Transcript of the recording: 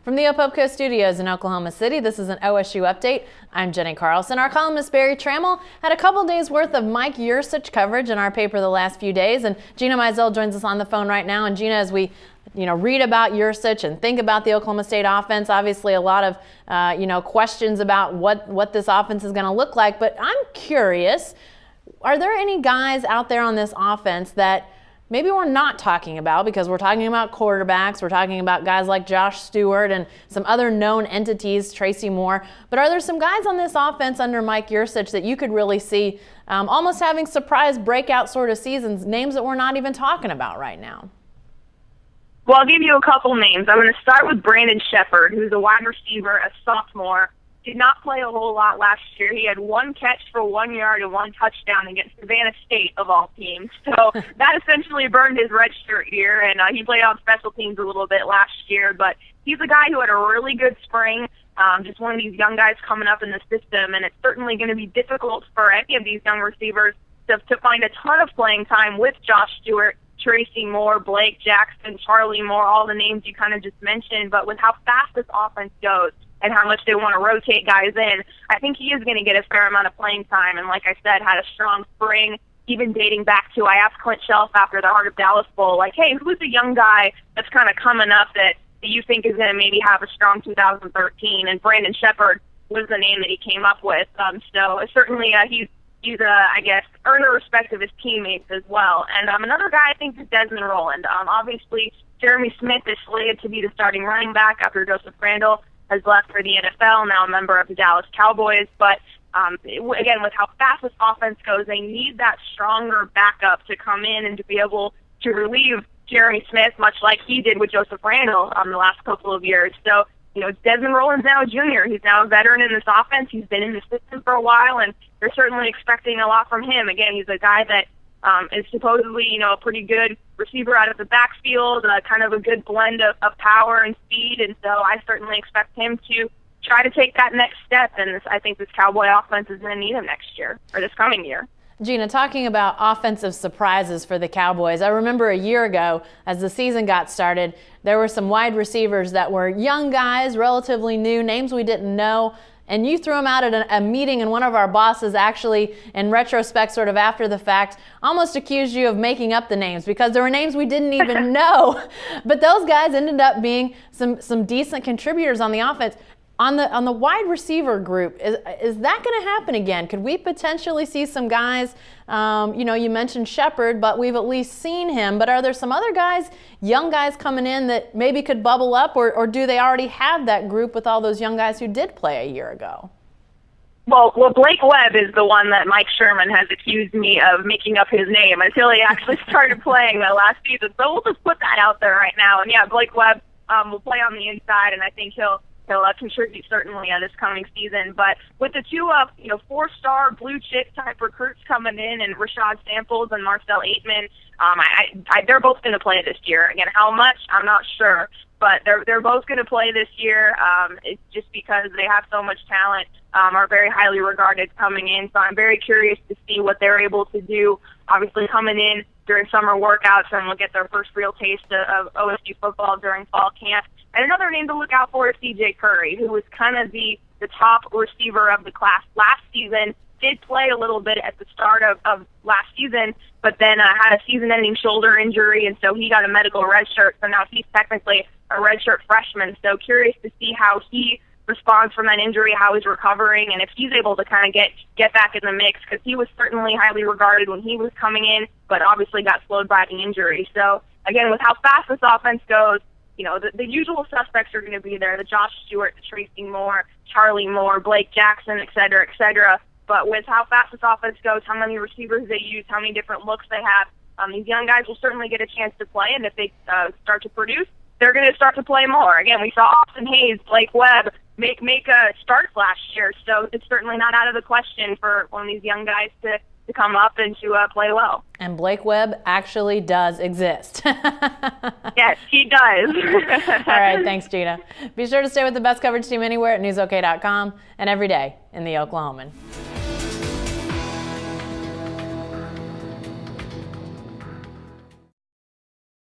From the Opopco Studios in Oklahoma City, this is an OSU update. I'm Jenni Carlson. Our columnist Barry Trammell had a couple days worth of Mike Yurcich coverage in our paper the last few days, and Gina Mizell joins us on the phone right now. And Gina, as we read about Yurcich and think about the Oklahoma State offense, obviously a lot of questions about what this offense is going to look like. But I'm curious, are there any guys out there on this offense that maybe we're not talking about, because we're talking about quarterbacks, we're talking about guys like Josh Stewart and some other known entities, Tracy Moore, but are there some guys on this offense under Mike Yurcich that you could really see almost having surprise breakout sort of seasons, names that we're not even talking about right now? Well, I'll give you a couple names. I'm going to start with Brandon Shepard, who's a wide receiver, a sophomore. Did not play a whole lot last year. He had one catch for 1 yard and one touchdown against Savannah State, of all teams. So that essentially burned his redshirt year, and he played on special teams a little bit last year. But he's a guy who had a really good spring, just one of these young guys coming up in the system, and it's certainly going to be difficult for any of these young receivers to find a ton of playing time with Josh Stewart, Tracy Moore, Blake Jackson, Charlie Moore, all the names you kind of just mentioned. But with how fast this offense goes and how much they want to rotate guys in, I think he is going to get a fair amount of playing time. And like I said, had a strong spring, even dating back to, I asked Clint Shelf after the Heart of Dallas Bowl, like, hey, who's a young guy that's kind of coming up that you think is going to maybe have a strong 2013? And Brandon Shepard was the name that he came up with. So certainly he's I guess, earned the respect of his teammates as well. And another guy I think is Desmond Rowland. Obviously, Jeremy Smith is slated to be the starting running back after Joseph Randall has left for the NFL, now a member of the Dallas Cowboys. But again, with how fast this offense goes, they need that stronger backup to come in and to be able to relieve Jeremy Smith, much like he did with Joseph Randall the last couple of years. So, Desmond Rowland's now a junior. He's now a veteran in this offense. He's been in the system for a while, and they're certainly expecting a lot from him. Again, he's a guy that is supposedly, a pretty good receiver out of the backfield, kind of a good blend of power and speed, and so I certainly expect him to try to take that next step, and I think this Cowboy offense is going to need him next year, or this coming year. Gina, talking about offensive surprises for the Cowboys, I remember a year ago as the season got started, there were some wide receivers that were young guys, relatively new, names we didn't know, and you threw them out at a meeting, and one of our bosses actually, in retrospect, sort of after the fact, almost accused you of making up the names because there were names we didn't even know. But those guys ended up being some decent contributors on the offense. On the wide receiver group, is that going to happen again? Could we potentially see some guys, you mentioned Shepard, but we've at least seen him. But are there some other guys, young guys coming in that maybe could bubble up, or do they already have that group with all those young guys who did play a year ago? Well, Blake Webb is the one that Mike Sherman has accused me of making up his name until he actually started playing last season. So we'll just put that out there right now. And yeah, Blake Webb will play on the inside, and I think he'll contribute certainly this coming season. But with the two four-star blue chip type recruits coming in, and Rashad Samples and Marcel Aitman, they're both going to play this year. Again, how much I'm not sure, but they're both going to play this year. It's just because they have so much talent, are very highly regarded coming in. So I'm very curious to see what they're able to do. Obviously, coming in during summer workouts, and will get their first real taste of OSU football during fall camp. And another name to look out for is C.J. Curry, who was kind of the top receiver of the class last season. Did play a little bit at the start of last season, but then had a season-ending shoulder injury, and so he got a medical redshirt. So now he's technically a redshirt freshman. So curious to see how he responds from that injury, how he's recovering, and if he's able to kind of get back in the mix, because he was certainly highly regarded when he was coming in, but obviously got slowed by the injury. So again, with how fast this offense goes, the usual suspects are going to be there, the Josh Stewart, the Tracy Moore, Charlie Moore, Blake Jackson, et cetera, et cetera. But with how fast this offense goes, how many receivers they use, how many different looks they have, these young guys will certainly get a chance to play, and if they start to produce, they're going to start to play more. Again, we saw Austin Hayes, Blake Webb make starts last year, so it's certainly not out of the question for one of these young guys to come up and to play well. And Blake Webb actually does exist. Yes, he does. All right, thanks, Gina. Be sure to stay with the best coverage team anywhere at newsok.com and every day in the Oklahoman.